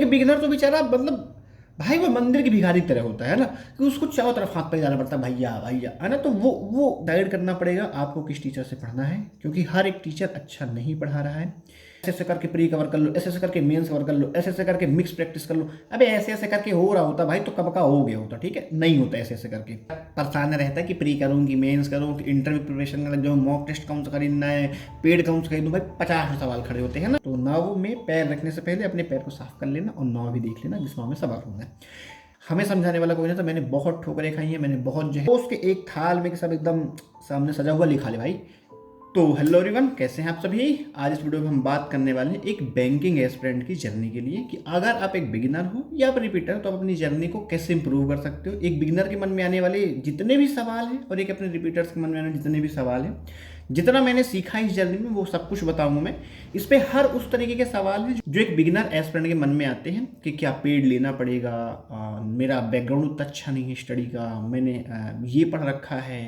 ये बिगिनर तो बेचारा मतलब भाई वो मंदिर की भिखारी की तरह होता है ना, कि उसको चारों तरफ हाथ पे जाना पड़ता है, भैया भैया, है ना। तो वो गाइड करना पड़ेगा आपको किस टीचर से पढ़ना है, क्योंकि हर एक टीचर अच्छा नहीं पढ़ा रहा है। ऐसे ऐसे करके प्री कवर कर लो, ऐसे ऐसे करके मेंस कवर कर लो, ऐसे ऐसे करके मिक्स प्रैक्टिस कर लो। अबे ऐसे ऐसे करके हो रहा होता भाई तो कब का हो गया होता, ठीक है, नहीं होता ऐसे ऐसे करके। परेशान रहता है कि प्री करूँगी, मेंस करूँ, इंटरव्यू प्रिपरेशन में लग जाऊँ, मॉक टेस्ट कौन सा खरीदना है, पेड कौन सा खरीदूँ, भाई 50 सवाल खड़े होते हैं ना। तो नाव में पैर रखने से पहले अपने पैर को साफ कर लेना और नाव भी देख लेना जिस नाव में सवार होना है। हमें समझाने वाला कोई नहीं था, मैंने बहुत ठोकरें खाई हैं, मैंने बहुत जो है उसके एक थाल में सब एकदम सामने सजा हुआ लिखा ले भाई। तो हेलो एवरीवन, कैसे हैं आप सभी। आज इस वीडियो में हम बात करने वाले हैं एक बैंकिंग एस्पिरेंट की जर्नी के लिए, कि अगर आप एक बिगिनर हो या फिर रिपीटर हो तो आप अपनी जर्नी को कैसे इंप्रूव कर सकते हो। एक बिगिनर के मन में आने वाले जितने भी सवाल हैं और एक अपने रिपीटर्स के मन में आने वाले जितने भी सवाल हैं, जितना मैंने सीखा इस जर्नी में वो सब कुछ बताऊंगा मैं। इस पे हर उस तरीके के सवाल हैं जो एक बिगिनर एस्पिरेंट के मन में आते हैं, कि क्या पेड लेना पड़ेगा, मेरा बैकग्राउंड उतना अच्छा नहीं है स्टडी का, मैंने ये पढ़ रखा है,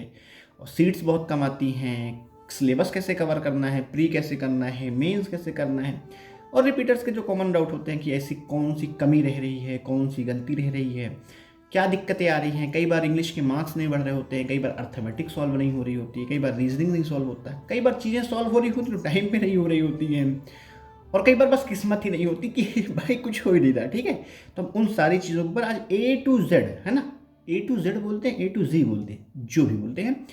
और सीट्स बहुत कम आती हैं, सिलेबस कैसे कवर करना है, प्री कैसे करना है, मेंस कैसे करना है। और रिपीटर्स के जो कॉमन डाउट होते हैं कि ऐसी कौन सी कमी रह रही है, कौन सी गलती रह रही है, क्या दिक्कतें आ रही हैं। कई बार इंग्लिश के मार्क्स नहीं बढ़ रहे होते हैं, कई बार अर्थमेटिक सॉल्व नहीं हो रही होती है, कई बार रीजनिंग नहीं सॉल्व होता है, कई बार चीज़ें सॉल्व हो रही होती तो टाइम पे नहीं हो रही होती हैं, और कई बार बस किस्मत ही नहीं होती कि भाई कुछ हो ही नहीं रहा, ठीक है। तो हम उन सारी चीज़ों के ऊपर आज A to Z, है ना, A to Z बोलते हैं, A to Z बोलते हैं, जो भी बोलते हैं,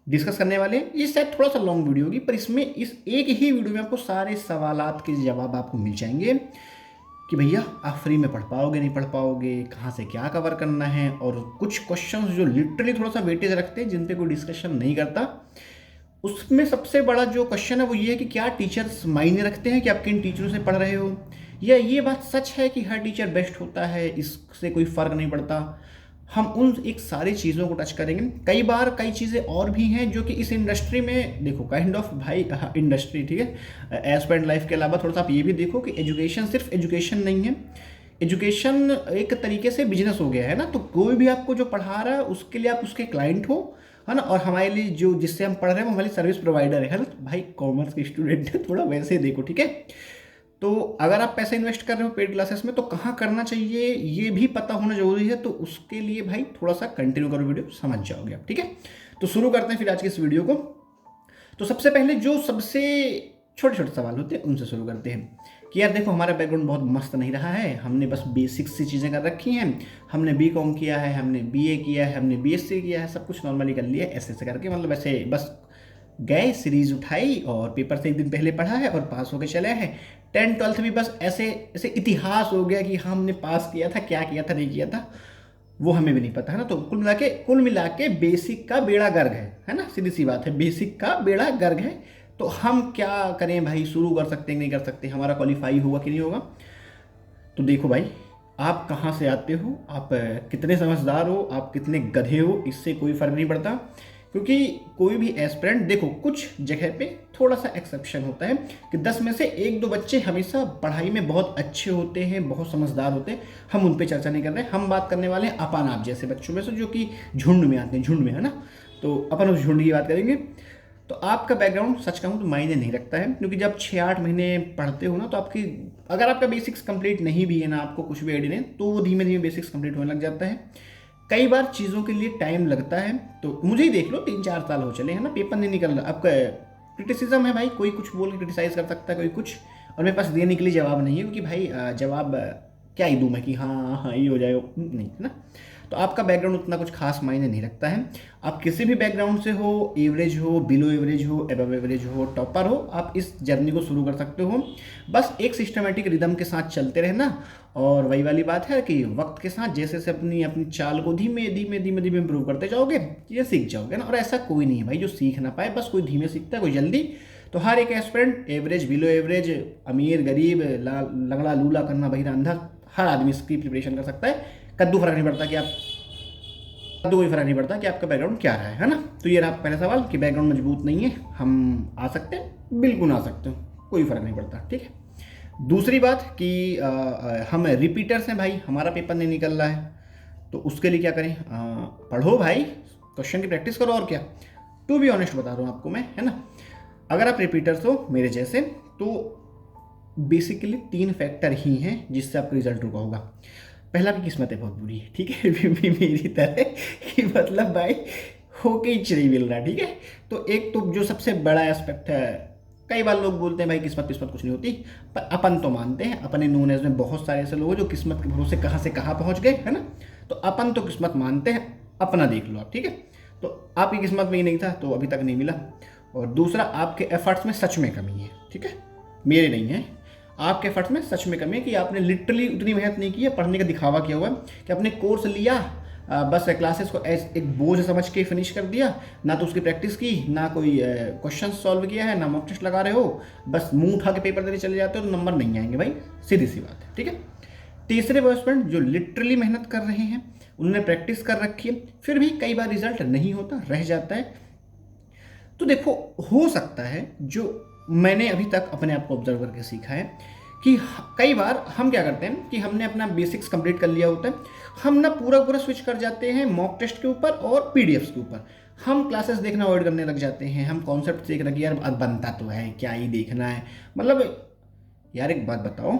डिस्कस करने वाले हैं। ये शायद थोड़ा सा लॉन्ग वीडियो होगी, पर इसमें इस एक ही वीडियो में आपको सारे सवालात के जवाब आपको मिल जाएंगे, कि भैया आप फ्री में पढ़ पाओगे नहीं पढ़ पाओगे, कहाँ से क्या कवर करना है। और कुछ क्वेश्चंस जो लिटरली थोड़ा सा वेटेज रखते हैं, जिन पे कोई डिस्कशन नहीं करता। उसमें सबसे बड़ा जो क्वेश्चन है वो ये है कि क्या टीचर्स मायने रखते हैं, कि आप किन टीचरों से पढ़ रहे हो, या ये बात सच है कि हर टीचर बेस्ट होता है, इससे कोई फ़र्क नहीं पड़ता। हम उन एक सारी चीज़ों को टच करेंगे। कई बार कई चीज़ें और भी हैं जो कि इस इंडस्ट्री में देखो काइंड ऑफ भाई इंडस्ट्री, ठीक है, एस्पिरेंट लाइफ के अलावा थोड़ा सा आप ये भी देखो कि एजुकेशन सिर्फ एजुकेशन नहीं है। एजुकेशन एक तरीके से बिजनेस हो गया है ना। तो कोई भी आपको जो पढ़ा रहा है उसके लिए आप उसके क्लाइंट हो, है ना, और हमारे लिए जो जिससे हम पढ़ रहे हैं वो हमारी सर्विस प्रोवाइडर है ना। तो भाई कॉमर्स के स्टूडेंट है, थोड़ा वैसे देखो, ठीक है। तो अगर आप पैसे इन्वेस्ट कर रहे हो पेड क्लासेस में तो कहाँ करना चाहिए ये भी पता होना जरूरी है। तो उसके लिए भाई थोड़ा सा कंटिन्यू करो, वीडियो समझ जाओगे आप, ठीक है। तो शुरू करते हैं फिर आज के इस वीडियो को। तो सबसे पहले जो सबसे छोटे छोटे सवाल होते हैं उनसे शुरू करते हैं, कि यार देखो हमारा बैकग्राउंड बहुत मस्त नहीं रहा है, हमने बस बेसिक सी चीज़ें कर रखी हैं, हमने B.Com किया है, हमने BA किया है, हमने BSc किया है, सब कुछ नॉर्मली कर लिया है, ऐसे ऐसे करके, मतलब ऐसे बस गए, सीरीज उठाई और पेपर से एक दिन पहले पढ़ा है और पास होके चले हैं। 10th 12th भी बस ऐसे ऐसे इतिहास हो गया कि हाँ हमने पास किया था, क्या किया था नहीं किया था वो हमें भी नहीं पता, है ना। तो कुल मिला के बेसिक का बेड़ा गर्क है ना, सीधी सी बात है, बेसिक का बेड़ा गर्क है। तो हम क्या करें भाई, शुरू कर सकते हैं नहीं कर सकते, हमारा क्वालिफाई होगा कि नहीं होगा। तो देखो भाई, आप कहाँ से आते हो, आप कितने समझदार हो, आप कितने गधे हो, इससे कोई फर्क नहीं पड़ता। क्योंकि कोई भी एस्पिरेंट, देखो कुछ जगह पे थोड़ा सा एक्सेप्शन होता है, कि 10 में से 1-2 बच्चे हमेशा पढ़ाई में बहुत अच्छे होते हैं, बहुत समझदार होते हैं। हम उन पे चर्चा नहीं कर रहे, हम बात करने वाले हैं अपन आप जैसे बच्चों में से, जो कि झुंड में आते हैं, झुंड में, है ना। तो अपन उस झुंड की बात करेंगे। तो आपका बैकग्राउंड सच कहूँ तो मायने नहीं रखता है, क्योंकि जब 6-8 महीने पढ़ते हो ना, तो आपकी अगर आपका बेसिक्स कंप्लीट नहीं भी है ना, आपको कुछ भी आइडिया नहीं, तो वो धीमे धीमे बेसिक्स कंप्लीट होने लग जाता है। कई बार चीज़ों के लिए टाइम लगता है। तो मुझे ही देख लो, 3-4 साल हो चले हैं ना, पेपर नहीं निकल रहा। आपका क्रिटिसिज्म है भाई, कोई कुछ बोल के क्रिटिसाइज कर सकता है, कोई कुछ, और मेरे पास देने के लिए जवाब नहीं है, क्योंकि भाई जवाब क्या ही दूँ मैं कि हाँ हाँ ये हो जाएगा, नहीं, है ना। तो आपका बैकग्राउंड उतना कुछ खास मायने नहीं रखता है। आप किसी भी बैकग्राउंड से हो, एवरेज हो, बिलो एवरेज हो, एबव एवरेज हो, टॉपर हो, आप इस जर्नी को शुरू कर सकते हो। बस एक सिस्टमेटिक रिदम के साथ चलते रहना, और वही वाली बात है कि वक्त के साथ जैसे जैसे अपनी अपनी चाल को धीमे धीमे धीमे धीमे इम्प्रूव करते जाओगे, चीज़ें सीख जाओगे ना। और ऐसा कोई नहीं है भाई जो सीख ना पाए, बस कोई धीमे सीखता है कोई जल्दी। तो हर एक एस्पिरेंट, एवरेज, बिलो एवरेज, अमीर गरीब, लंगड़ा लूला करना बहिरा अंधा, हर आदमी इसकी प्रिपरेशन कर सकता है। कद्दू फर्क नहीं पड़ता कि आप कद्दू कोई फर्क नहीं पड़ता कि आपका बैकग्राउंड क्या रहा है ना। तो ये रहा पहला सवाल कि बैकग्राउंड मजबूत नहीं है, हम आ सकते हैं, बिल्कुल आ सकते हो, कोई फर्क नहीं पड़ता, ठीक है। दूसरी बात कि हम रिपीटर्स हैं भाई, हमारा पेपर नहीं निकल रहा है, तो उसके लिए क्या करें, पढ़ो भाई, क्वेश्चन की प्रैक्टिस करो, और क्या। टू बी ऑनेस्ट बता रहा हूँ आपको मैं, है ना। अगर आप रिपीटर्स हो मेरे जैसे, तो बेसिकली 3 फैक्टर ही हैं जिससे आपका रिजल्ट रुका होगा। पहला, आपकी किस्मत है बहुत बुरी है, ठीक है, भी मेरी तरह कि मतलब भाई होके ही नहीं मिल रहा, ठीक है। तो एक तो जो सबसे बड़ा एस्पेक्ट है, कई बार लोग बोलते हैं भाई किस्मत किस्मत कुछ नहीं होती, पर अपन तो मानते हैं, अपने नोन एज में बहुत सारे ऐसे लोग हैं जो किस्मत के भरोसे कहाँ से कहाँ पहुँच गए, है ना। तो अपन तो किस्मत मानते हैं, अपना देख लो आप, ठीक है। तो आपकी किस्मत में ही नहीं था तो अभी तक नहीं मिला। और दूसरा, आपके एफर्ट्स में सच में कमी है, ठीक है, मेरे नहीं है। आपके एफर्ट्स में सच में कमी है कि आपने लिटरली उतनी मेहनत नहीं की है, पढ़ने का दिखावा किया हुआ है कि अपने कोर्स लिया, बस क्लासेस को एक बोझ समझ के फिनिश कर दिया, ना तो उसकी प्रैक्टिस की, ना कोई क्वेश्चन सॉल्व किया है, ना मॉक टेस्ट लगा रहे हो, बस मुंह उठा के पेपर देने चले जाते हो तो नंबर नहीं आएंगे भाई, सीधी सी बात है, ठीक है। तीसरे वो स्टूडेंट जो लिटरली मेहनत कर रहे हैं, उन्होंने प्रैक्टिस कर रखी है, फिर भी कई बार रिजल्ट नहीं होता, रह जाता है। तो देखो, हो सकता है, जो मैंने अभी तक अपने आप को ऑब्जर्व करके सीखा है कि कई बार हम क्या करते हैं कि हमने अपना बेसिक्स कंप्लीट कर लिया होता है, हम ना पूरा पूरा स्विच कर जाते हैं मॉक टेस्ट के ऊपर और पीडीएफ्स के ऊपर। हम क्लासेस देखना अवॉइड करने लग जाते हैं, हम कॉन्सेप्ट देख रहे हैं कि यार अब बनता तो है, क्या ही देखना है। मतलब यार एक बात बताओ,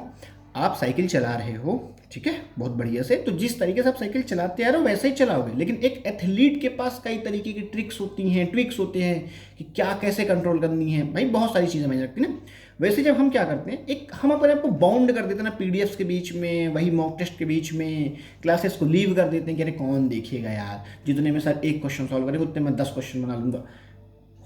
आप साइकिल चला रहे हो, ठीक है, बहुत बढ़िया से, तो जिस तरीके से आप साइकिल चलाते आ रहे हो वैसे ही चलाओगे, लेकिन एक एथलीट के पास कई तरीके की ट्रिक्स होती हैं, ट्विक्स होते हैं कि क्या कैसे कंट्रोल करनी है, भाई बहुत सारी चीज़ें मैंने रखती ना। वैसे जब हम क्या करते हैं, एक हम अपने आप को बाउंड कर देते हैं ना पीडीएफ्स के बीच में, वही मॉक टेस्ट के बीच में, क्लासेस को लीव कर देते हैं कि अरे कौन देखेगा यार, जितने में सर एक क्वेश्चन सॉल्व करेगा उतने में 10 क्वेश्चन बना लूंगा।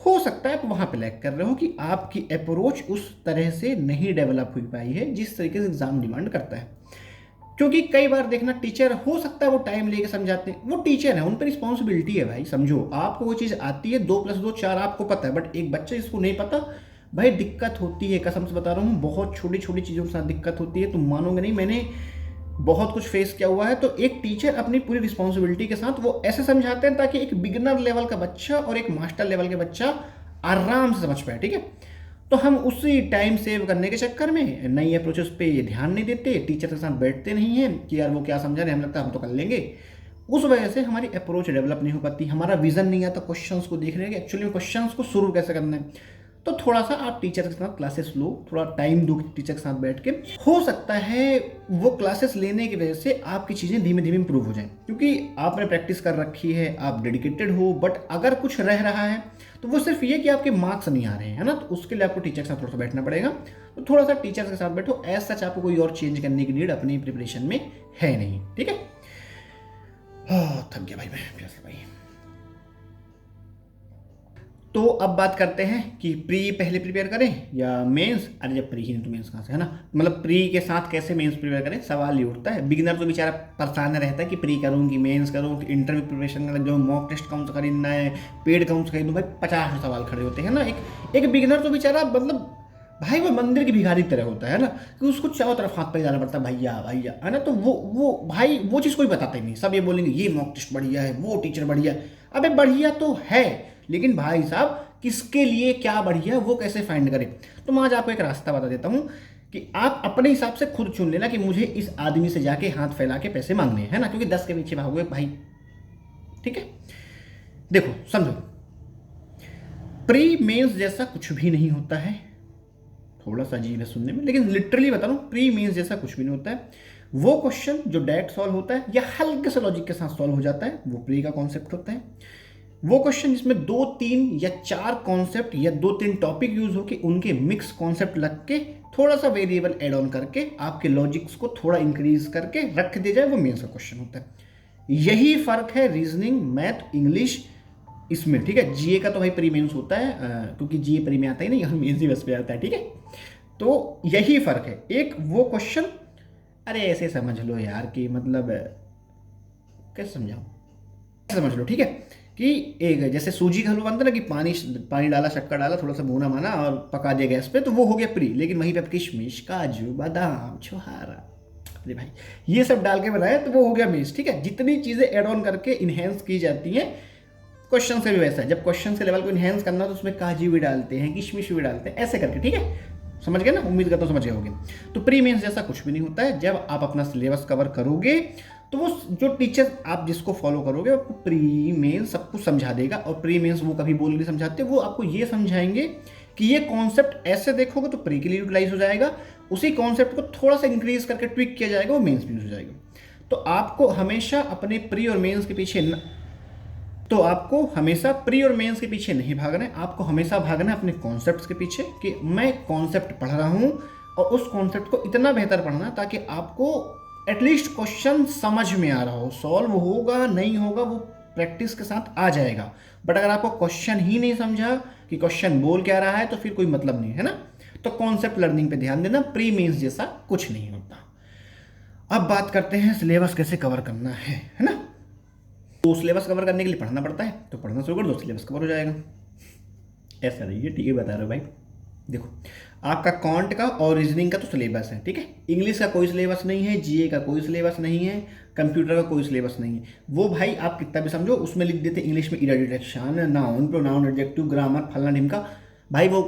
हो सकता है आप वहाँ पे लैग कर रहे हो कि आपकी अप्रोच उस तरह से नहीं डेवलप हुई पाई है जिस तरीके से एग्जाम डिमांड करता है। क्योंकि कई बार देखना, टीचर हो सकता है वो टाइम लेके समझाते हैं, वो टीचर है, उन पर रिस्पॉन्सिबिलिटी है भाई, समझो। आपको वो चीज़ आती है, 2 + 2 4 आपको पता है, बट एक बच्चे जिसको नहीं पता, भाई दिक्कत होती है, कसम से बता रहा हूँ, बहुत छोटी छोटी चीज़ों के साथ दिक्कत होती है, तुम मानोगे नहीं, मैंने बहुत कुछ फेस किया हुआ है। तो एक टीचर अपनी पूरी रिस्पॉन्सिबिलिटी के साथ वो ऐसे समझाते हैं ताकि एक बिगिनर लेवल का बच्चा और एक मास्टर लेवल के बच्चा आराम से समझ पाए, ठीक है। तो हम उसी टाइम सेव करने के चक्कर में नई अप्रोचेस पे ये ध्यान नहीं देते, टीचर के साथ बैठते नहीं हैं कि यार वो क्या समझा रहे हैं, हमें लगता है हम तो कर लेंगे। उस वजह से हमारी अप्रोच डेवलप नहीं हो पाती, हमारा विजन नहीं आता क्वेश्चंस को देखने के, एक्चुअली में क्वेश्चंस को शुरू कैसे करना है। तो थोड़ा सा आप टीचर के साथ क्लासेस लो, थोड़ा टाइम दो टीचर के साथ बैठ के, हो सकता है वो क्लासेस लेने की वजह से आपकी चीज़ें धीमे धीमे इंप्रूव हो जाएं, क्योंकि आपने प्रैक्टिस कर रखी है, आप डेडिकेटेड हो। बट अगर कुछ रह रहा है तो वो सिर्फ ये कि आपके मार्क्स नहीं आ रहे हैं, है ना, तो उसके लिए आपको टीचर के साथ थोड़ा सा बैठना पड़ेगा। तो थोड़ा सा टीचर के साथ बैठो, एज सच आपको कोई और चेंज करने की नीड अपनी प्रिपरेशन में है नहीं, ठीक है। थक गया भाई मैं, प्यास भाई। तो अब बात करते हैं कि प्री पहले प्रिपेयर करें या मेंस। अरे जब प्री ही नहीं तो मेंस कहाँ से, है ना। मतलब प्री के साथ कैसे मेंस प्रिपेयर करें, सवाल ये उठता है। बिगिनर तो बेचारा परेशान रहता है कि प्री करूँ कि मेंस करूँ कि इंटरव्यू प्रिपरेशन में लग जाऊँ, मॉक टेस्ट कौन सा खरीदना है, पेड कौन सा खरीदूँ, भाई 50 सवाल खड़े होते हैं ना। एक बिगिनर तो बेचारा मतलब भाई वो मंदिर की भिखारी की तरह होता है ना, कि उसको चारों तरफ हाथ पे जाना पड़ता है, भैया भैया, है ना। तो वो भाई वो चीज़ कोई बताता ही नहीं, सब ये बोलेंगे ये मॉक टेस्ट बढ़िया है, वो टीचर बढ़िया है। अबे बढ़िया तो है, लेकिन भाई साहब किसके लिए क्या बढ़िया वो कैसे फाइंड करें। तो मैं आज आपको एक रास्ता बता देता हूँ कि आप अपने हिसाब से खुद चुन लेना कि मुझे इस आदमी से जाके हाथ फैला के पैसे मांगने हैं, है ना, क्योंकि 10 के पीछे भागोगे भाई, ठीक है। देखो समझो, प्री मेंस जैसा कुछ भी नहीं होता है, थोड़ा सा अजीब है सुनने में, लेकिन लिटरली बता रहा हूँ, प्री मेंस जैसा कुछ भी नहीं होता है। वो क्वेश्चन जो डायरेक्ट सॉल्व होता है या हल्के से लॉजिक के साथ सॉल्व हो जाता है, वो प्री का कॉन्सेप्ट होता है। वो क्वेश्चन जिसमें 2, 3 या 4 कॉन्सेप्ट या 2, 3 टॉपिक यूज हो कि उनके मिक्स कॉन्सेप्ट लग के थोड़ा सा वेरिएबल एड ऑन करके आपके लॉजिक्स को थोड़ा इंक्रीज करके रख दिया जाए, वो मेंस का क्वेश्चन होता है। यही फर्क है रीजनिंग, मैथ, इंग्लिश इसमें, ठीक है। जीए का तो भाई प्री मेंस होता है, क्योंकि जीए प्री में आता ही नहीं, हम मेंस ही बस पे आता है, ठीक है। तो यही फर्क है। एक वो क्वेश्चन, अरे ऐसे समझ लो यार कि मतलब कैसे समझाऊं, समझ लो, ठीक है, कि एक जैसे सूजी का हलवा बनता है ना, कि पानी डाला, शक्कर डाला, थोड़ा सा भूना माना और पका दिया गैस पे, तो वो हो गया प्री। लेकिन वहीं पे आप किशमिश, काजू, बादाम, छुहारा, अरे भाई ये सब डाल के बनाया तो वो हो गया मेंस, ठीक है। जितनी चीज़ें एड ऑन करके इन्हेंस की जाती हैं, क्वेश्चन से भी वैसा है। जब क्वेश्चन के लेवल को इन्हेंस करना तो उसमें काजू भी डालते हैं, किशमिश भी डालते हैं, ऐसे करके, ठीक है। समझ गए ना, उम्मीद करता हूँ समझ गए होंगे। तो प्री मेंस जैसा कुछ भी नहीं होता है। जब आप अपना सिलेबस कवर करोगे तो वो जो टीचर आप जिसको फॉलो करोगे आपको प्री मेंस सब कुछ समझा देगा। और प्री मेंस वो कभी बोल नहीं समझाते, वो आपको ये समझाएंगे कि ये कॉन्सेप्ट ऐसे देखोगे तो प्री के लिए यूटिलाइज हो जाएगा, उसी कॉन्सेप्ट को थोड़ा सा इंक्रीज करके ट्विक किया जाएगा, वो मेंस में यूज हो जाएगा। तो आपको हमेशा अपने प्री और मेंस के पीछे तो आपको हमेशा प्री और मेंस के पीछे नहीं भागना है, आपको हमेशा भागना है अपने कॉन्सेप्ट्स के पीछे कि मैं कॉन्सेप्ट पढ़ रहा हूँ और उस कॉन्सेप्ट को इतना बेहतर पढ़ना ताकि आपको एटलीस्ट क्वेश्चन समझ में आ रहा हो। सॉल्व होगा नहीं होगा वो प्रैक्टिस के साथ आ जाएगा, बट अगर आपको क्वेश्चन ही नहीं समझा कि क्वेश्चन बोल क्या रहा है तो फिर कोई मतलब नहीं है ना। तो कॉन्सेप्ट लर्निंग पे ध्यान देना, प्री मेंस जैसा कुछ नहीं होता। अब बात करते हैं सिलेबस कैसे कवर करना है ना। तो सिलेबस कवर करने के लिए पढ़ना पड़ता है, तो पढ़ना शुरू कर दो, सिलेबस कवर हो जाएगा। ऐसा नहीं है, ठीक है बता रहा हूँ भाई। देखो आपका कॉन्ट का और रीजनिंग का तो सिलेबस है, ठीक है। इंग्लिश का कोई सिलेबस नहीं है, जीए का कोई सिलेबस नहीं है, कंप्यूटर का कोई सिलेबस नहीं है। वो भाई आप कितना भी समझो, उसमें लिख देते इंग्लिश में error detection, noun, pronoun, adjective, grammar, फलना ढिमका। भाई वो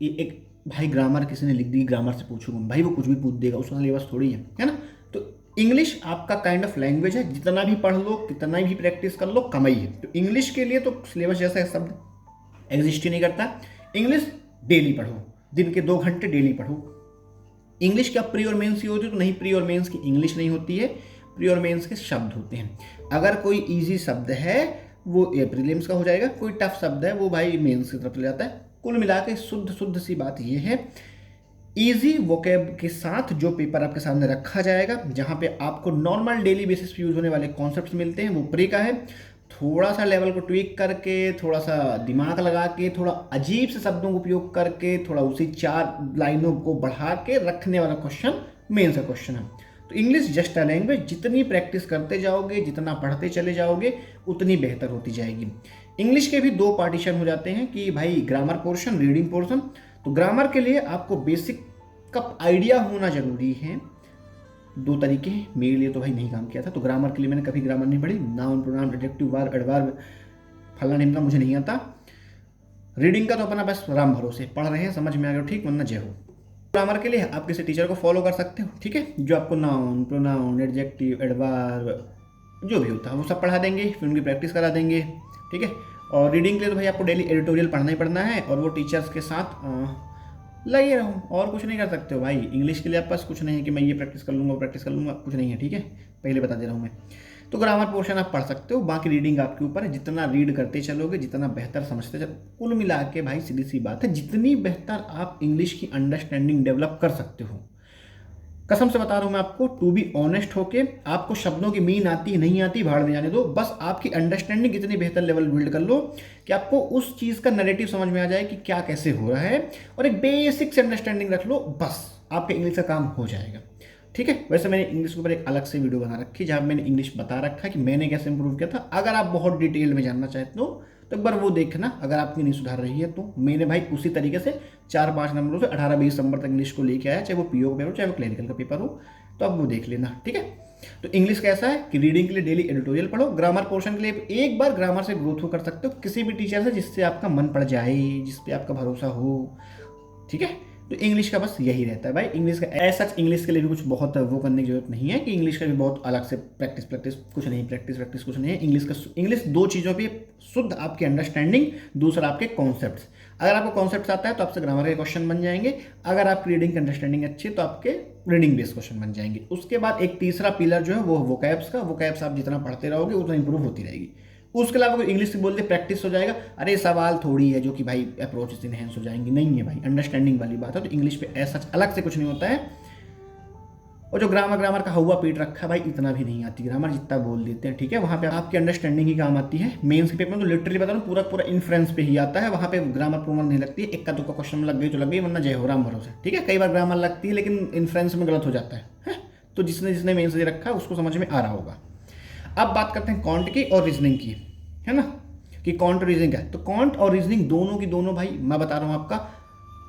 एक भाई ग्रामर किसी ने लिख दी, ग्रामर से पूछूंगा भाई वो कुछ भी पूछ देगा, उसका सिलेबस थोड़ी है ना। तो इंग्लिश आपका काइंड ऑफ लैंग्वेज है, जितना भी पढ़ लो कितना भी प्रैक्टिस कर लो कमाई है। तो इंग्लिश के लिए तो सिलेबस जैसा शब्द एग्जिस्ट ही नहीं करता। इंग्लिश डेली पढ़ो, दिन के 2 घंटे डेली पढ़ो। इंग्लिश क्या प्री और मेंस की होती है? तो नहीं, प्री और मेंस की इंग्लिश नहीं होती है, प्री और मेंस के शब्द होते हैं। अगर कोई इजी शब्द है वो प्रीलिम्स का हो जाएगा, कोई टफ शब्द है वो भाई मेंस की तरफ चले जाता है। कुल मिला के शुद्ध सी बात ये है, इजी वोकैब के साथ जो पेपर आपके सामने रखा जाएगा, जहां पे आपको नॉर्मल डेली बेसिस पे यूज होने वाले कॉन्सेप्ट्स मिलते हैं, वो प्री का है। थोड़ा सा लेवल को ट्विक करके, थोड़ा सा दिमाग लगा के, थोड़ा अजीब से शब्दों का उपयोग करके, थोड़ा उसी 4 लाइनों को बढ़ा के रखने वाला क्वेश्चन मेंस का क्वेश्चन है। तो इंग्लिश जस्ट अ लैंग्वेज, जितनी प्रैक्टिस करते जाओगे, जितना पढ़ते चले जाओगे, उतनी बेहतर होती जाएगी। इंग्लिश के भी 2 पार्टीशन हो जाते हैं कि भाई ग्रामर पोर्शन, रीडिंग पोर्शन। तो ग्रामर के लिए आपको बेसिक का आइडिया होना जरूरी है। 2 तरीके हैं, मेरे लिए तो भाई नहीं काम किया था, तो ग्रामर के लिए मैंने कभी ग्रामर नहीं पढ़ी। Noun, pronoun, adjective, verb, adverb, फलना ढिमका मुझे नहीं आता। रीडिंग का तो अपना बस राम भरोसे पढ़ रहे हैं, समझ में आ गया ठीक, वरना जय हो। ग्रामर के लिए आप किसी टीचर को फॉलो कर सकते हो, ठीक है, जो आपको नाउन, प्रोनाउन, एडजेक्टिव, एडवर्ब जो भी होता है वो सब पढ़ा देंगे, फिर उनकी प्रैक्टिस करा देंगे, ठीक है। और रीडिंग के लिए तो भाई आपको डेली एडिटोरियल पढ़ना ही पढ़ना है, और वो टीचर्स के साथ लगे रहो, और कुछ नहीं कर सकते हो भाई। इंग्लिश के लिए आप पास कुछ नहीं है कि मैं ये प्रैक्टिस कर लूँगा, प्रैक्टिस कर लूँगा, कुछ नहीं है, ठीक है, पहले बता दे रहा हूँ मैं। तो ग्रामर पोर्शन आप पढ़ सकते हो, बाकी रीडिंग आपके ऊपर है, जितना रीड करते चलोगे जितना बेहतर समझते चलो। कुल मिला के भाई सीधी सी बात है, जितनी बेहतर आप इंग्लिश की अंडरस्टैंडिंग डेवलप कर सकते हो, कसम से बता रहा हूँ मैं आपको, टू बी ऑनेस्ट होके, आपको शब्दों की मीन आती नहीं आती भाड़ में जाने दो, बस आपकी अंडरस्टैंडिंग इतनी बेहतर लेवल बिल्ड कर लो कि आपको उस चीज़ का नैरेटिव समझ में आ जाए कि क्या कैसे हो रहा है, और एक बेसिक से अंडरस्टैंडिंग रख लो, बस आपके इंग्लिश का काम हो जाएगा, ठीक है। वैसे मैंने इंग्लिश के ऊपर एक अलग से वीडियो बना रखी है जहाँ मैंने इंग्लिश बता रखा है कि मैंने कैसे इंप्रूव किया था। अगर आप बहुत डिटेल में जानना चाहते हो तो एक बार वो देखना, अगर आपकी नहीं सुधार रही है तो। मैंने भाई उसी तरीके से 4-5 नंबरों से 18-20 नंबर तक इंग्लिश को लेके आया, चाहे वो पीओ का पेपर हो चाहे वो क्लिनिकल का पेपर हो, तो आप वो देख लेना, ठीक है। तो इंग्लिश कैसा है कि रीडिंग के लिए डेली एडिटोरियल पढ़ो, ग्रामर पोर्शन के लिए एक बार ग्रामर से ग्रो थ्रू कर सकते हो किसी भी टीचर से, जिससे आपका मन पड़ जाए, जिस पे आपका भरोसा हो, ठीक है। तो इंग्लिश का बस यही रहता है भाई। इंग्लिश का ऐसा इंग्लिश के लिए भी कुछ बहुत वो करने की जरूरत नहीं है कि इंग्लिश का भी बहुत अलग से प्रैक्टिस कुछ नहीं, प्रैक्टिस कुछ नहीं है। इंग्लिश 2 चीज़ों पे, शुद्ध आपकी अंडरस्टैंडिंग, दूसरा आपके कॉन्सेप्ट्स। अगर आपको कॉन्सेप्ट्स आता है तो आपसे ग्रामर के क्वेश्चन बन जाएंगे, अगर आपकी रीडिंग की अंडरस्टैंडिंग अच्छी है तो आपके रीडिंग बेस्ड क्वेश्चन बन जाएंगे। उसके बाद एक तीसरा पिलर जो है वो वोकैब्स का, वोकैब्स आप जितना पढ़ते रहोगे उतना इंप्रूव होती रहेगी। उसके अलावा कोई इंग्लिश बोलते प्रैक्टिस हो जाएगा, अरे सवाल थोड़ी है जो कि भाई अप्रोच इनहेंस हो जाएंगी, नहीं है भाई, अंडरस्टैंडिंग वाली बात है। तो इंग्लिश पे ऐसा अलग से कुछ नहीं होता है। और जो ग्रामर का हुआ पीट रखा है भाई, इतना भी नहीं आती ग्रामर जितना बोल देते हैं, ठीक है। वहाँ पे आपकी अंडरस्टैंडिंग ही काम आती है। मेंस के पेपर में तो लिटरली बता रहा हूँ पूरा इन्फ्रेंस पे ही आता है, वहाँ पे ग्रामर प्रोमर नहीं लगती है। एक का 2 का क्वेश्चन लग गई तो लग गई, वरना जय हो राम भरोसे, ठीक है। कई बार ग्रामर लगती है लेकिन इन्फ्रेंस में गलत हो जाता है। तो जिसने मेंस दे रखा है उसको समझ में आ रहा होगा। अब बात करते हैं कॉन्ट की और रीजनिंग की, है ना, कि कॉन्ट और रीजनिंग है। तो कॉन्ट और रीजनिंग दोनों की दोनों भाई मैं बता रहा हूँ आपका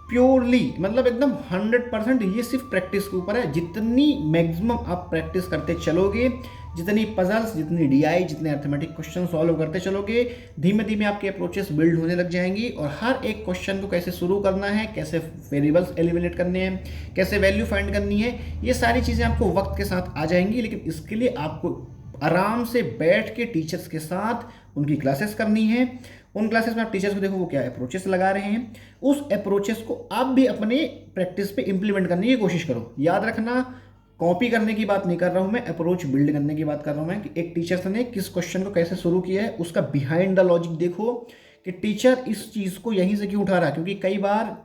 प्योरली, मतलब एकदम 100%, ये सिर्फ प्रैक्टिस के ऊपर है। जितनी मैक्सिमम आप प्रैक्टिस करते चलोगे, जितनी पजल्स, जितनी डीआई, जितने अर्थमेटिक क्वेश्चन सॉल्व करते चलोगे, धीमे धीमे आपकी अप्रोचेस बिल्ड होने लग जाएंगी। और हर एक क्वेश्चन को कैसे शुरू करना है, कैसे वेरिएबल्स एलिमिनेट करने हैं, कैसे वैल्यू फाइंड करनी है, ये सारी चीज़ें आपको वक्त के साथ आ जाएंगी। लेकिन इसके लिए आपको आराम से बैठ के टीचर्स के साथ उनकी क्लासेस करनी है। उन क्लासेस में आप टीचर्स को देखो वो क्या अप्रोचेस लगा रहे हैं, उस अप्रोचेस को आप भी अपने प्रैक्टिस पे इंप्लीमेंट करने की कोशिश करो। याद रखना, कॉपी करने की बात नहीं कर रहा हूँ मैं, अप्रोच बिल्ड करने की बात कर रहा हूँ मैं, कि एक टीचर ने किस क्वेश्चन को कैसे शुरू किया है, उसका बिहाइंड द लॉजिक देखो कि टीचर इस चीज़ को यहीं से क्यों उठा रहा है। क्योंकि कई बार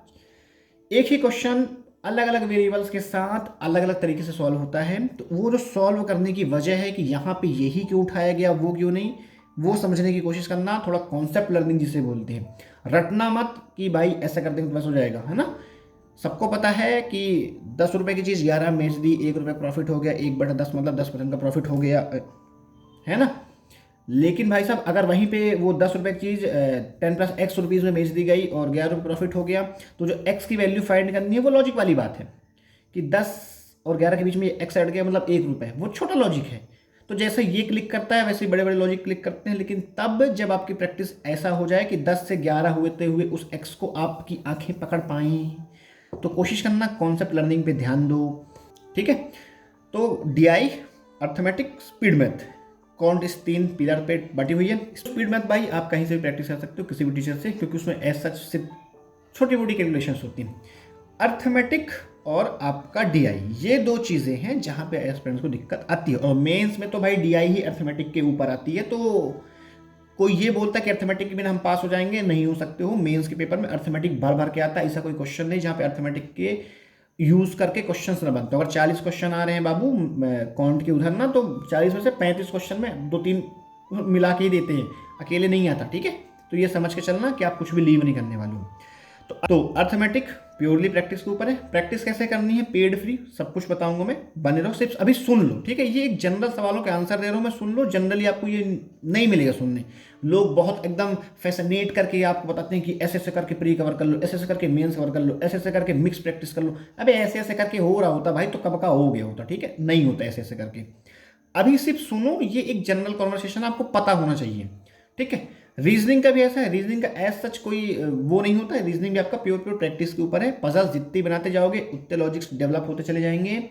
एक ही क्वेश्चन अलग अलग वेरिएबल्स के साथ अलग अलग तरीके से सॉल्व होता है, तो वो जो सॉल्व करने की वजह है कि यहाँ पे यही क्यों उठाया गया, वो क्यों नहीं, वो समझने की कोशिश करना, थोड़ा कॉन्सेप्ट लर्निंग जिसे बोलते हैं। रटना मत कि भाई ऐसा कर देंगे तो बस हो जाएगा, है ना। सबको पता है कि 10 रुपए की चीज़ 11 में बेच दी, 1 रुपये प्रॉफिट हो गया, 1/10 मतलब 10% का प्रॉफिट हो गया, है ना। लेकिन भाई साहब अगर वहीं पे वो 10 रुपये की चीज़ 10 + X रुपीज़ में बेच दी गई और 11 रुपये प्रॉफिट हो गया, तो जो एक्स की वैल्यू फाइंड करनी है वो लॉजिक वाली बात है कि 10 और 11 के बीच में एक्स ऐड गया मतलब 1 रुपये, वो छोटा लॉजिक है। तो जैसे ये क्लिक करता है वैसे बड़े बड़े लॉजिक क्लिक करते हैं। लेकिन तब जब आपकी प्रैक्टिस ऐसा हो जाए कि 10 से 11 होते हुए उस एक्स को आपकी आंखें पकड़ पाएँ, तो कोशिश करना कॉन्सेप्ट लर्निंग पे ध्यान दो, ठीक है। तो डीआई, अर्थमेटिक, स्पीड मैथ, कौन इस 3 पिलर पे बटी हुई है। स्पीड मैथ भाई आप कहीं से भी प्रैक्टिस कर सकते हो, किसी भी टीचर से, क्योंकि उसमें ऐसा सिर्फ छोटी मोटी कैलकुलेशंस होती हैं। अर्थमेटिक और आपका डीआई, ये 2 चीज़ें हैं जहाँ पे एस्पिरेंट्स को दिक्कत आती है। और मेंस में तो भाई डीआई ही अर्थमेटिक के ऊपर आती है। तो कोई ये बोलता है कि अर्थमेटिक के बिना हम पास हो जाएंगे, नहीं हो सकते हो। मेंस के पेपर में अर्थमेटिक भर भर के आता है, ऐसा कोई क्वेश्चन नहीं जहाँ पे अर्थमेटिक के यूज़ करके क्वेश्चंस ना बनते। अगर 40 क्वेश्चन आ रहे हैं बाबू काउंट के उधर ना, तो 40 में से 35 क्वेश्चन में 2-3 मिला के ही देते हैं, अकेले नहीं आता, ठीक है। तो ये समझ के चलना कि आप कुछ भी लीव नहीं करने वाले हो। तो अर्थमेटिक प्योरली प्रैक्टिस के ऊपर है। प्रैक्टिस कैसे करनी है, पेड फ्री, सब कुछ बताऊंगा मैं, बने रहो, सिर्फ अभी सुन लो, ठीक है। ये एक जनरल सवालों के आंसर दे रहा हूँ मैं, सुन लो। जनरली आपको ये नहीं मिलेगा सुनने। लोग बहुत एकदम फैसिनेट करके आपको बताते हैं कि ऐसे ऐसे करके प्री कवर कर लो, ऐसे ऐसे करके मेंस कवर कर लो, ऐसे ऐसे करके मिक्स प्रैक्टिस कर लो। अबे ऐसे ऐसे करके हो रहा होता भाई तो कब का हो गया होता, ठीक है। नहीं होता ऐसे ऐसे करके। अभी सिर्फ सुनो, ये एक जनरल कॉन्वर्सेशन आपको पता होना चाहिए, ठीक है। रीजनिंग का भी ऐसा है, रीजनिंग का एज सच कोई वो नहीं होता है। रीजनिंग भी आपका प्योर प्योर प्रैक्टिस के ऊपर है। पजल्स जितनी बनाते जाओगे उतने लॉजिक्स डेवलप होते चले जाएंगे।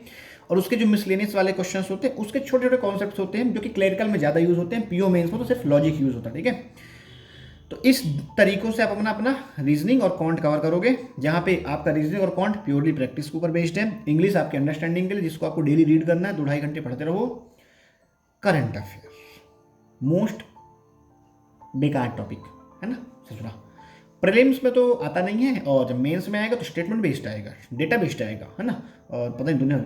और उसके जो मिसलेनियस वाले क्वेश्चंस होते हैं उसके छोटे छोटे कॉन्सेप्ट्स होते हैं जो कि क्लरिकल में ज़्यादा यूज होते हैं, पीओ मेंस में तो सिर्फ लॉजिक यूज होता है, ठीक है। तो इस तरीकों से आप अपना अपना रीजनिंग और कॉन्ट कवर करोगे, जहाँ पे आपका रीजनिंग और कॉन्ट प्योरली प्रैक्टिस के ऊपर बेस्ड है। इंग्लिश आपके अंडरस्टैंडिंग के लिए, जिसको आपको डेली रीड करना है, 2-2.5 घंटे पढ़ते रहो। करंट अफेयर मोस्ट बेकार टॉपिक है ना ससुरा। प्रीलिम्स में तो आता नहीं है, और जब मेंस में आएगा तो स्टेटमेंट बेस्ड आएगा, डेटा बेस्ड आएगा, है ना। और पता नहीं दुनिया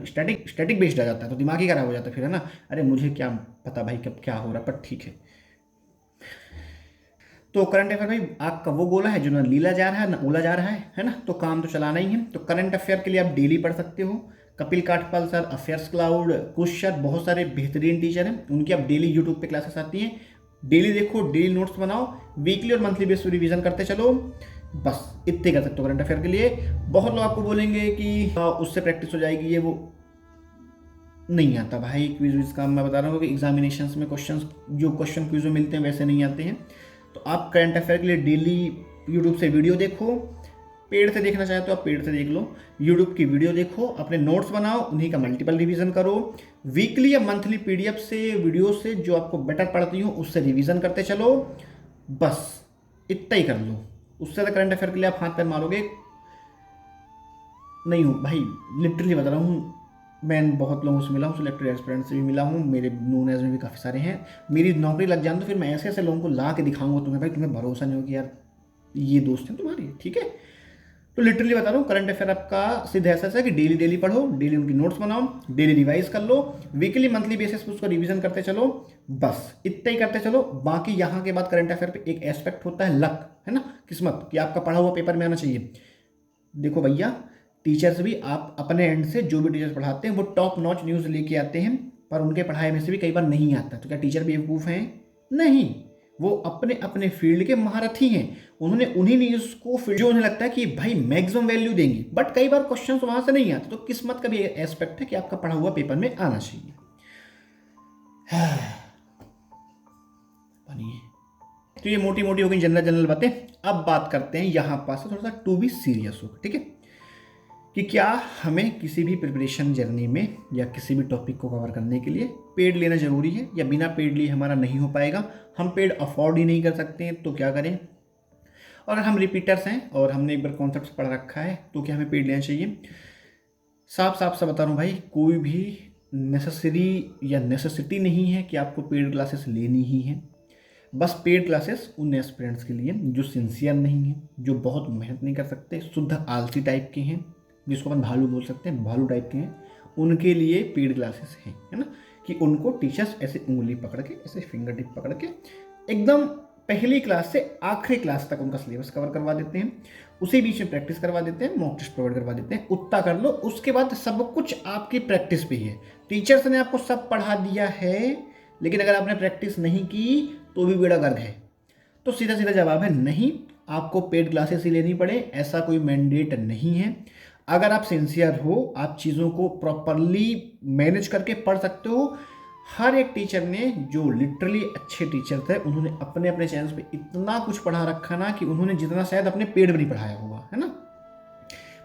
स्टैटिक बेस्ड आ जाता है, तो दिमाग ही खराब हो जाता है फिर, है ना। अरे मुझे क्या पता भाई कब क्या हो रहा है, पर ठीक है। तो करंट अफेयर भाई आपका वो गोला है जो ना लीला जा रहा है ना ओला जा रहा है ना। तो काम तो चलाना ही है। तो करंट अफेयर के लिए आप डेली पढ़ सकते हो। कपिल काठपाल सर, अफेयर्स क्लाउड, कुश सर, बहुत सारे बेहतरीन टीचर हैं, उनकी आप डेली यूट्यूब पे क्लासेस आती हैं। डेली देखो, डेली नोट्स बनाओ, वीकली और मंथली बेस पर रिवीजन करते चलो। बस इतने कर सकते हो करंट अफेयर के लिए। बहुत लोग आपको बोलेंगे कि उससे प्रैक्टिस हो जाएगी, ये वो नहीं आता भाई। क्विज विज का मैं बता रहा हूँ कि एग्जामिनेशंस में क्वेश्चन क्विज में मिलते हैं वैसे नहीं आते हैं। तो आप करंट अफेयर के लिए डेली यूट्यूब से वीडियो देखो। पेड से देखना चाहे तो आप पेड से देख लो, यूट्यूब की वीडियो देखो, अपने नोट्स बनाओ, उन्हीं का मल्टीपल रिवीजन करो। वीकली या मंथली पीडीएफ से, वीडियो से जो आपको बेटर पढ़ती हो उससे रिवीजन करते चलो। बस इतना ही कर लो। उससे तो करंट अफेयर के लिए आप हाथ पैर मारोगे नहीं हो भाई। लिटरली बता रहा हूँ, मैं बहुत लोगों से मिला हूँ, सिलेक्टेड एस्पिरेंट से भी मिला हूँ, मेरे नोन एज में भी काफ़ी सारे हैं। मेरी नौकरी लग जाए तो फिर मैं ऐसे ऐसे लोगों को ला के दिखाऊंगा तुम्हें, भाई तुम्हें भरोसा नहीं हो कि यार ये दोस्त हैं तुम्हारे, ठीक है। तो लिटरली बता रहा हूँ, करंट अफेयर आपका सीधा ऐसा है कि डेली डेली पढ़ो, डेली उनकी नोट्स बनाओ, डेली रिवाइज कर लो, वीकली मंथली बेसिस पर उसको रिवीजन करते चलो। बस इतना ही करते चलो। बाकी यहाँ के बाद करंट अफेयर पे एक एस्पेक्ट होता है लक, है ना, किस्मत, कि आपका पढ़ा हुआ पेपर में आना चाहिए। देखो भैया, टीचर्स भी आप अपने एंड से जो भी टीचर्स पढ़ाते हैं वो टॉप नॉच न्यूज़ लेके आते हैं, पर उनके पढ़ाई में से भी कई बार नहीं आता। तो क्या टीचर बेवकूफ़ हैं? नहीं, वो अपने अपने फील्ड के महारथी हैं। उन्होंने उन्हीं न्यूज़ को जो उन्हें लगता है कि भाई मैक्सिमम वैल्यू देंगी, बट कई बार क्वेश्चन वहाँ से नहीं आते। तो किस्मत का भी एस्पेक्ट है कि आपका पढ़ा हुआ पेपर में आना चाहिए। बनिए। तो ये मोटी मोटी हो गई जनरल जनरल बातें। अब बात करते हैं यहाँ पास से थोड़ा सा टू बी सीरियस हो, ठीक है। कि क्या हमें किसी भी प्रिपरेशन जर्नी में या किसी भी टॉपिक को कवर करने के लिए पेड लेना ज़रूरी है, या बिना पेड लिए हमारा नहीं हो पाएगा, हम पेड अफोर्ड ही नहीं कर सकते हैं तो क्या करें। और अगर हम रिपीटर्स हैं और हमने एक बार कॉन्सेप्ट पढ़ रखा है तो क्या हमें पेड लेना चाहिए। साफ साफ सा बता रहा हूँ भाई, कोई भी नेसेसरी या नेसेसिटी नहीं है कि आपको पेड क्लासेस लेनी ही है। बस पेड क्लासेस उन एस्पिरेंट्स के लिए जो सिंसियर नहीं है, जो बहुत मेहनत नहीं कर सकते, शुद्ध आलसी टाइप के हैं, जिसको अपन भालू बोल सकते हैं, भालू टाइप के हैं, उनके लिए पेड क्लासेस हैं, है ना। कि उनको टीचर्स ऐसे उंगली पकड़ के, ऐसे फिंगर टिप पकड़ के एकदम पहली क्लास से आखिरी क्लास तक उनका सिलेबस कवर करवा देते हैं, उसी बीच में प्रैक्टिस करवा देते हैं, मॉक टेस्ट प्रोवाइड करवा देते हैं, उतना कर लो, उसके बाद सब कुछ आपकी प्रैक्टिस पे ही है। टीचर्स ने आपको सब पढ़ा दिया है, लेकिन अगर आपने प्रैक्टिस नहीं की तो भी बेड़ा गर्क है। तो सीधा सीधा जवाब है नहीं, आपको पेड क्लासेस ही लेनी पड़े, ऐसा कोई मैंडेट नहीं है। अगर आप सिंसियर हो, आप चीज़ों को प्रॉपरली मैनेज करके पढ़ सकते हो। हर एक टीचर ने, जो लिटरली अच्छे टीचर थे, उन्होंने अपने अपने चैनल्स पे इतना कुछ पढ़ा रखा ना कि उन्होंने जितना शायद अपने पेड में नहीं पढ़ाया होगा, है ना।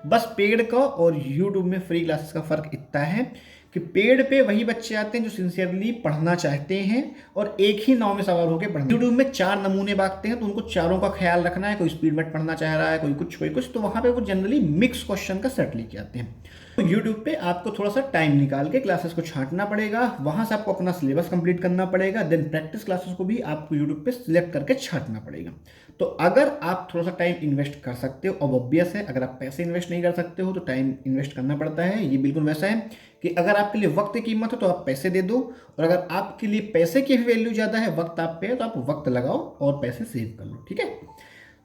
बस पेड का और यूट्यूब में फ्री क्लासेस का फ़र्क इतना है कि पेड पे वही बच्चे आते हैं जो सिंसियरली पढ़ना चाहते हैं और एक ही नाव में सवार होकर पढ़ना। यूट्यूब में 4 नमूने बांटते हैं तो उनको चारों का ख्याल रखना है, कोई स्पीड में पढ़ना चाह रहा है, कोई कुछ, तो वहाँ पे वो जनरली मिक्स क्वेश्चन का सेट लेके आते हैं। तो यूट्यूब पे आपको थोड़ा सा टाइम निकाल के क्लासेस को छांटना पड़ेगा, वहाँ से आपको अपना सिलेबस कंप्लीट करना पड़ेगा, देन प्रैक्टिस क्लासेस को भी आपको यूट्यूब पे सिलेक्ट करके छांटना पड़ेगा। तो अगर आप थोड़ा सा टाइम इन्वेस्ट कर सकते हो, अब ऑब्वियस है अगर आप पैसे इन्वेस्ट नहीं कर सकते हो तो टाइम इन्वेस्ट करना पड़ता है। ये बिल्कुल वैसा है कि अगर आपके लिए वक्त की कीमत है तो आप पैसे दे दो, और अगर आपके लिए पैसे की भी वैल्यू ज़्यादा है, वक्त आप पे है, तो आप वक्त लगाओ और पैसे सेव कर लो, ठीक है।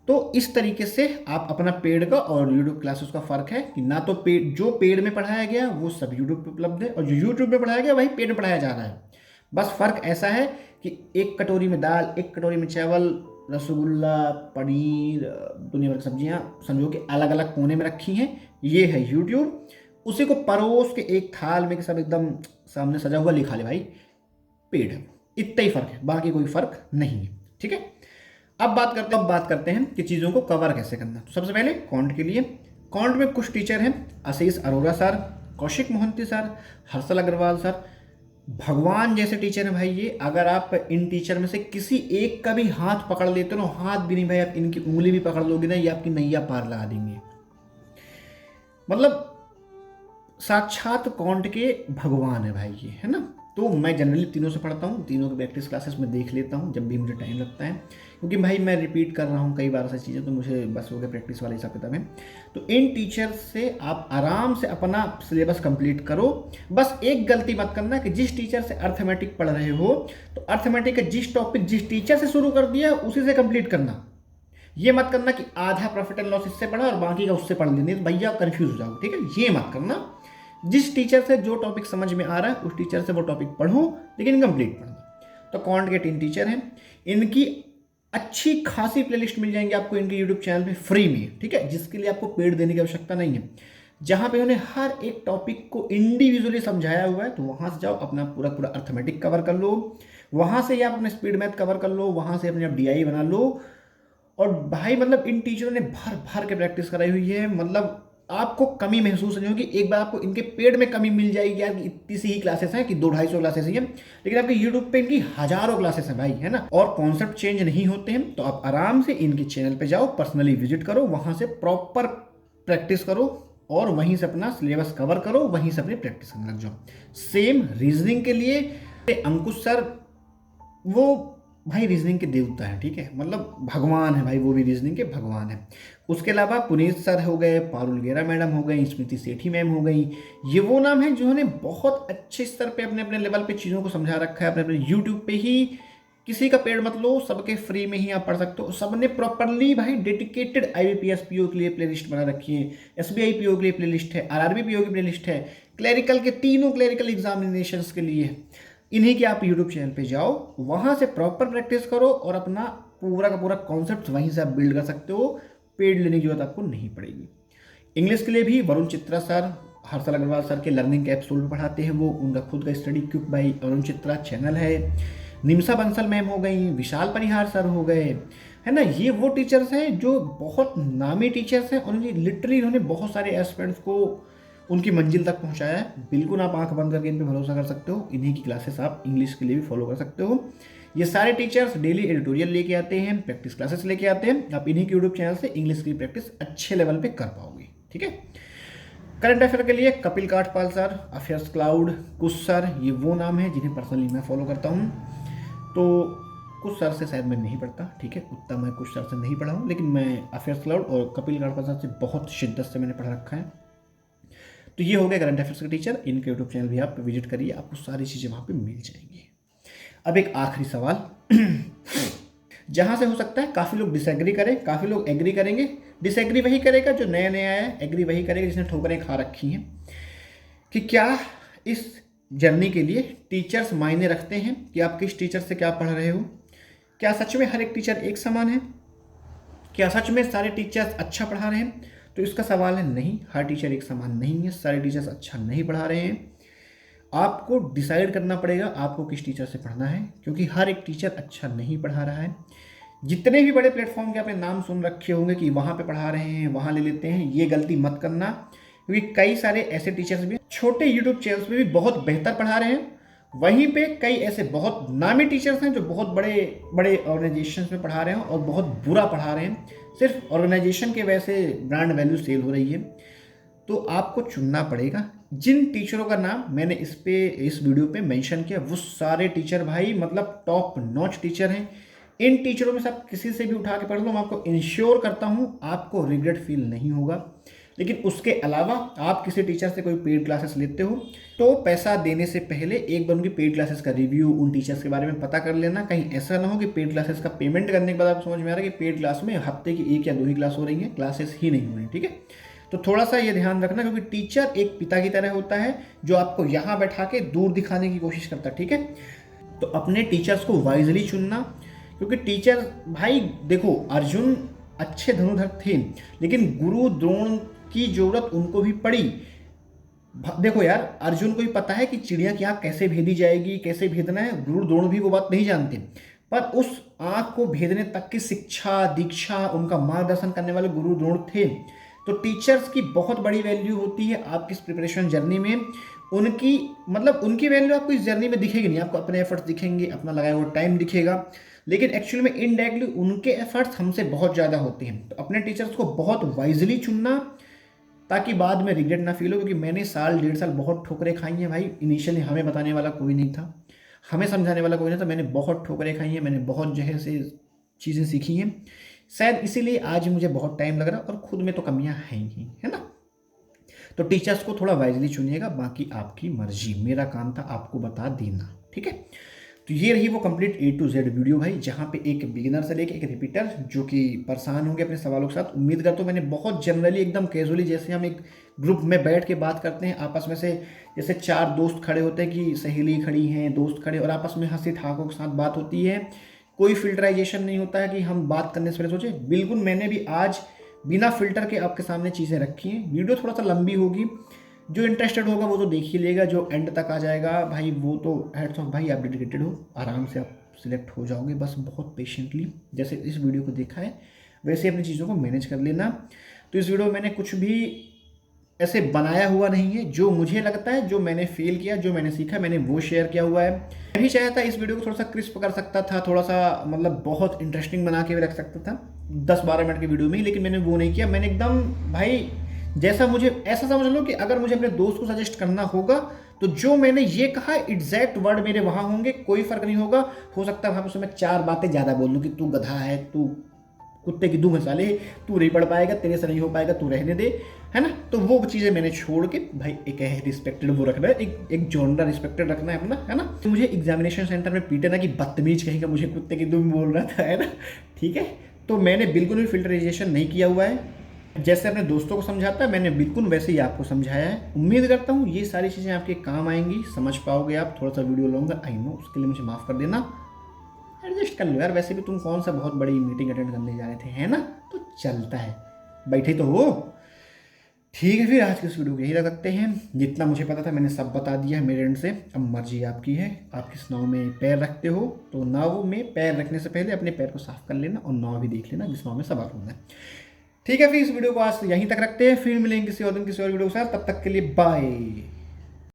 तो इस तरीके से आप अपना पेड का और यूट्यूब क्लासेस का फ़र्क है कि ना तो पेड, जो पेड में पढ़ाया गया वो सब यूट्यूब पे उपलब्ध है, और जो यूट्यूब में पढ़ाया गया वही पेड में पढ़ाया जा रहा है। बस फ़र्क ऐसा है कि एक कटोरी में दाल, एक कटोरी में चावल, रसगुल्ला, पनीर, दुनिया भर की सब्जियाँ समझो कि अलग अलग कोने में रखी हैं, ये है यूट्यूब। उसी को परोस के एक थाल में सब एकदम सामने सजा हुआ लिखा ले भाई, पेड है। इतना ही फ़र्क है, बाकी कोई फ़र्क नहीं है, ठीक है। अब बात करते हैं कि चीज़ों को कवर कैसे करना। तो सबसे पहले कॉन्ट के लिए, कॉन्ट में कुछ टीचर हैं, Ashish Arora sir, Kaushik Mohanty sir, Harshal Agarwal sir, भगवान जैसे टीचर हैं भाई ये। अगर आप इन टीचर में से किसी एक का भी हाथ पकड़ लेते हो, हाथ भी नहीं भाई, आप इनकी उंगली भी पकड़ लोगे ना, ये आपकी नैया पार लगा देंगे। मतलब साक्षात कॉन्ट के भगवान है भाई ये, है ना। तो मैं जनरली तीनों से पढ़ता हूँ, तीनों की प्रैक्टिस क्लासेस में देख लेता हूँ जब भी मुझे टाइम लगता है, क्योंकि भाई मैं रिपीट कर रहा हूँ कई बार से चीज़ें, तो मुझे बस हो गया प्रैक्टिस वाले हिसाब किताब है। तो इन टीचर्स से आप आराम से अपना सिलेबस कंप्लीट करो। बस एक गलती मत करना कि जिस टीचर से अर्थमेटिक पढ़ रहे हो तो अर्थमेटिक का जिस टॉपिक जिस टीचर से शुरू कर दिया उसी से कंप्लीट करना। ये मत करना कि आधा प्रॉफिट एंड लॉस इससे पढ़ा और बाकी का उससे पढ़ लेंगे, तो भैया कंफ्यूज हो जाओ, ठीक है। ये मत करना, जिस टीचर से जो टॉपिक समझ में आ रहा है उस टीचर से वो टॉपिक पढ़ो, लेकिन कंप्लीट पढ़ना। तो कॉन्ट के 3 टीचर हैं, इनकी अच्छी खासी प्लेलिस्ट मिल जाएंगी आपको इनके यूट्यूब चैनल पे फ्री में, ठीक है, जिसके लिए आपको पेड देने की आवश्यकता नहीं है। जहाँ पे उन्हें हर एक टॉपिक को इंडिविजुअली समझाया हुआ है, तो वहाँ से जाओ, अपना पूरा अर्थमेटिक कवर कर लो, वहाँ से आप अपने स्पीड मैथ कवर कर लो, वहाँ से अपने आप DI बना लो। और भाई मतलब इन टीचरों ने भर भर के प्रैक्टिस कराई हुई है, मतलब आपको कमी महसूस नहीं होगी। एक बार आपको इनके पेड में कमी मिल जाएगी यार, इतनी सी ही क्लासेस हैं कि 200-250 क्लासेस ही हैं, लेकिन आपके यूट्यूब पे इनकी हजारों क्लासेस हैं भाई, है ना। और कॉन्सेप्ट चेंज नहीं होते हैं, तो आप आराम से इनके चैनल पे जाओ, पर्सनली विजिट करो, वहाँ से प्रॉपर प्रैक्टिस करो और वहीं से अपना सिलेबस कवर करो, वहीं से अपनी प्रैक्टिस करने लग जाओ। सेम रीजनिंग के लिए अंकुश सर, वो भाई रीजनिंग के देवता है, ठीक है, मतलब भगवान है भाई, वो भी रीजनिंग के भगवान है। उसके अलावा पुनीत सर हो गए, पारुल गेरा मैडम हो गई, स्मृति सेठी मैम हो गई, ये वो नाम है जिन्होंने बहुत अच्छे स्तर पे अपने अपने लेवल पे चीज़ों को समझा रखा है। अपने अपने यूट्यूब पे ही, किसी का पेड मत लो, सबके फ्री में ही आप पढ़ सकते हो। सबने प्रॉपरली भाई डेडिकेटेड IBPS PO के लिए प्लेलिस्ट बना रखी है, SBI PO के लिए प्लेलिस्ट है, RRB PO की प्लेलिस्ट है, क्लैरिकल के तीनों क्लैरिकल एग्जामिनेशंस के लिए। इन्हीं के आप यूट्यूब चैनल पे जाओ, वहाँ से प्रॉपर प्रैक्टिस करो और अपना पूरा का पूरा कॉन्सेप्ट वहीं से आप बिल्ड कर सकते हो। पेड लेने की जरूरत आपको नहीं पड़ेगी। इंग्लिश के लिए भी वरुण चित्रा सर, हर्षल अग्रवाल सर के लर्निंग कैप्सूल में पढ़ाते हैं वो, उनका खुद का study quick by Varun Chitra channel है। निमिषा बंसल मैम हो गई, विशाल परिहार सर हो गए, है ना। ये वो टीचर्स हैं जो बहुत नामी टीचर्स हैं और लिटरली इन्होंने बहुत सारे एस्पिरेंट्स को उनकी मंजिल तक पहुंचाया है। बिल्कुल आप आंख बंद करके इन पे भरोसा कर सकते हो। इन्हीं की क्लासेस आप इंग्लिश के लिए भी फॉलो कर सकते हो। ये सारे टीचर्स डेली एडिटोरियल लेके आते हैं, प्रैक्टिस क्लासेस लेके आते हैं। आप इन्हीं के यूट्यूब चैनल से इंग्लिश की प्रैक्टिस अच्छे लेवल पे कर पाओगे। ठीक है। करंट अफेयर के लिए कपिल काठपाल सर, अफेयर्स क्लाउड, कुश सर, ये वो नाम है जिन्हें पर्सनली मैं फॉलो करता हूँ। तो कुछ सर से शायद मैं नहीं पढ़ता, ठीक है, उतना मैं कुछ सर से नहीं पढ़ा हूँ, लेकिन मैं अफेयर्स क्लाउड और कपिल काठपाल सर से बहुत शिद्दत से मैंने पढ़ रखा है। तो ये हो गया करंट अफेयर्स के टीचर। इनके यूट्यूब चैनल भी आप विजिट करिए, आपको सारी चीज़ें वहाँ पे मिल जाएंगी। अब एक आखिरी सवाल जहाँ से हो सकता है काफ़ी लोग डिसएग्री करें, काफ़ी लोग एग्री करेंगे। डिसएग्री वही करेगा जो नया नया है, एग्री वही करेगा जिसने ठोकरें खा रखी हैं। कि क्या इस जर्नी के लिए टीचर्स मायने रखते हैं, कि आप किस टीचर से क्या पढ़ रहे हो? क्या सच में हर एक टीचर एक समान है? क्या सच में सारे टीचर्स अच्छा पढ़ा रहे हैं? तो इसका सवाल है नहीं, हर टीचर एक समान नहीं है, सारे टीचर्स अच्छा नहीं पढ़ा रहे हैं। आपको डिसाइड करना पड़ेगा आपको किस टीचर से पढ़ना है, क्योंकि हर एक टीचर अच्छा नहीं पढ़ा रहा है। जितने भी बड़े प्लेटफॉर्म के आपने नाम सुन रखे होंगे कि वहाँ पे पढ़ा रहे हैं, वहाँ ले लेते हैं, ये गलती मत करना, क्योंकि कई सारे ऐसे टीचर्स भी छोटे यूट्यूब चैनल्स पे भी बहुत बेहतर पढ़ा रहे हैं। वहीं पे कई ऐसे बहुत नामी टीचर्स हैं जो बहुत बड़े बड़े ऑर्गेनाइजेशंस में पढ़ा रहे हैं और बहुत बुरा पढ़ा रहे हैं। सिर्फ ऑर्गेनाइजेशन के वैसे ब्रांड वैल्यू सेल हो रही है। तो आपको चुनना पड़ेगा। जिन टीचरों का नाम मैंने इस वीडियो पे मेंशन किया, वो सारे टीचर भाई मतलब टॉप नॉच टीचर हैं। इन टीचरों में से आप किसी से भी उठा के पढ़ लो, मैं आपको इंश्योर करता हूँ आपको रिग्रेट फील नहीं होगा। लेकिन उसके अलावा आप किसी टीचर से कोई पेड क्लासेस लेते हो तो पैसा देने से पहले एक बार उनकी पेड क्लासेस का रिव्यू, उन टीचर्स के बारे में पता कर लेना। कहीं ऐसा ना हो कि पेड क्लासेस का पेमेंट करने के बाद आपको समझ में आ रहा है कि पेड क्लास में हफ्ते की 1 या 2 ही क्लास हो रही है, क्लासेस ही नहीं हो रही। ठीक है। तो थोड़ा सा ये ध्यान रखना, क्योंकि टीचर एक पिता की तरह होता है जो आपको यहाँ बैठा के दूर दिखाने की कोशिश करता है। ठीक है। तो अपने टीचर्स को वाइजली चुनना, क्योंकि टीचर भाई देखो, अर्जुन अच्छे धनुर्धर थे, लेकिन गुरु द्रोण की जरूरत उनको भी पड़ी। देखो यार, अर्जुन को भी पता है कि चिड़िया की आँख कैसे भेदी जाएगी, कैसे भेदना है, गुरु द्रोण भी वो बात नहीं जानते, पर उस आँख को भेदने तक की शिक्षा दीक्षा, उनका मार्गदर्शन करने वाले गुरु द्रोण थे। तो टीचर्स की बहुत बड़ी वैल्यू होती है आपकी इस प्रिपरेशन जर्नी में। उनकी मतलब उनकी वैल्यू आपको इस जर्नी में दिखेगी नहीं, आपको अपने एफर्ट्स दिखेंगे, अपना लगाया हुआ टाइम दिखेगा, लेकिन एक्चुअली में इनडायरेक्टली उनके एफर्ट्स हमसे बहुत ज़्यादा होते हैं। तो अपने टीचर्स को बहुत वाइजली चुनना, ताकि बाद में रिग्रेट ना फील हो। क्योंकि मैंने साल 1.5 साल बहुत ठोकरें खाई हैं भाई। इनिशियली हमें बताने वाला कोई नहीं था, हमें समझाने वाला कोई नहीं था। मैंने बहुत ठोकरें खाई हैं, मैंने बहुत जो है से चीज़ें सीखी हैं। शायद इसीलिए आज मुझे बहुत टाइम लग रहा है, और खुद में तो कमियां हैं ही, है ना। तो टीचर्स को थोड़ा वाइजली चुनिएगा, बाकी आपकी मर्जी। मेरा काम था आपको बता देना। ठीक है। तो ये रही वो complete A to Z video भाई, जहाँ पे एक बिगिनर से लेके एक रिपीटर जो कि परेशान होंगे अपने सवालों के साथ। उम्मीद करता हूँ मैंने बहुत जनरली एकदम कैजुअली, जैसे हम एक ग्रुप में बैठ के बात करते हैं आपस में से, जैसे 4 दोस्त खड़े होते हैं कि सहेली खड़ी हैं, दोस्त खड़े, और आपस में हंसी ठाकों के साथ बात होती है। कोई फिल्टराइजेशन नहीं होता है कि हम बात करने से पहले सोचे। बिल्कुल मैंने भी आज बिना फिल्टर के आपके सामने चीज़ें रखी हैं। वीडियो थोड़ा सा लंबी होगी, जो इंटरेस्टेड होगा वो तो देख ही लेगा, जो एंड तक आ जाएगा भाई वो तो हेड्स ऑफ भाई, आप डेडिकेटेड हो, आराम से आप सिलेक्ट हो जाओगे। बस बहुत पेशेंटली जैसे इस वीडियो को देखा है वैसे अपनी चीज़ों को मैनेज कर लेना। तो इस वीडियो में मैंने कुछ भी ऐसे बनाया हुआ नहीं है, जो मुझे लगता है, जो मैंने फील किया, जो मैंने सीखा, मैंने वो शेयर किया हुआ है। मैं भी चाहता इस वीडियो को थोड़ा सा क्रिस्प कर सकता था, थोड़ा सा मतलब बहुत इंटरेस्टिंग बना के भी रख सकता था 10-12 मिनट की वीडियो में ही, लेकिन मैंने वो नहीं किया। मैंने एकदम भाई जैसा मुझे, ऐसा समझ लो कि अगर मुझे अपने दोस्त को सजेस्ट करना होगा तो जो मैंने ये कहा एग्जैक्ट वर्ड मेरे वहाँ होंगे, कोई फर्क नहीं होगा। हो सकता है वहाँ उसमें 4 बातें ज़्यादा बोल दूँ कि तू गधा है, तू कुत्ते की 2 मसाले, तू नहीं पढ़ पाएगा, तेरे से नहीं हो पाएगा, तू रहने दे, है ना। तो वो चीज़ें मैंने छोड़ के भाई एक रिस्पेक्टेड वो रखना है, एक जॉनरा रिस्पेक्टेड रखना है अपना, है ना। तो मुझे एग्जामिनेशन सेंटर में पीटे ना कि बदतमीज कहीं का मुझे कुत्ते की 2 बोल रहा था, है ना। ठीक है। तो मैंने बिल्कुल भी फिल्टराइजेशन नहीं किया हुआ है। जैसे अपने दोस्तों को समझाता है मैंने बिल्कुल वैसे ही आपको समझाया है। उम्मीद करता हूँ ये सारी चीज़ें आपके काम आएंगी, समझ पाओगे आप। थोड़ा सा वीडियो लूँगा, आई नो, उसके लिए मुझे माफ़ कर देना, एडजस्ट कर लो यार। वैसे भी तुम कौन सा बहुत बड़ी मीटिंग अटेंड करने जा रहे थे, है ना, तो चलता है, बैठे तो हो। ठीक है, फिर आज की इस वीडियो को यही रख सकते हैं। जितना मुझे पता था मैंने सब बता दिया है मेरे एंड से। अब मर्जी आपकी है, आप किस नाव में पैर रखते हो। तो नाव में पैर रखने से पहले अपने पैर को साफ कर लेना और नाव भी देख लेना जिस नाव में सवार होना है। ठीक है, फिर इस वीडियो को आज यहीं तक रखते हैं, फिर मिलेंगे किसी और दिन किसी और वीडियो के साथ। तब तक के लिए बाय।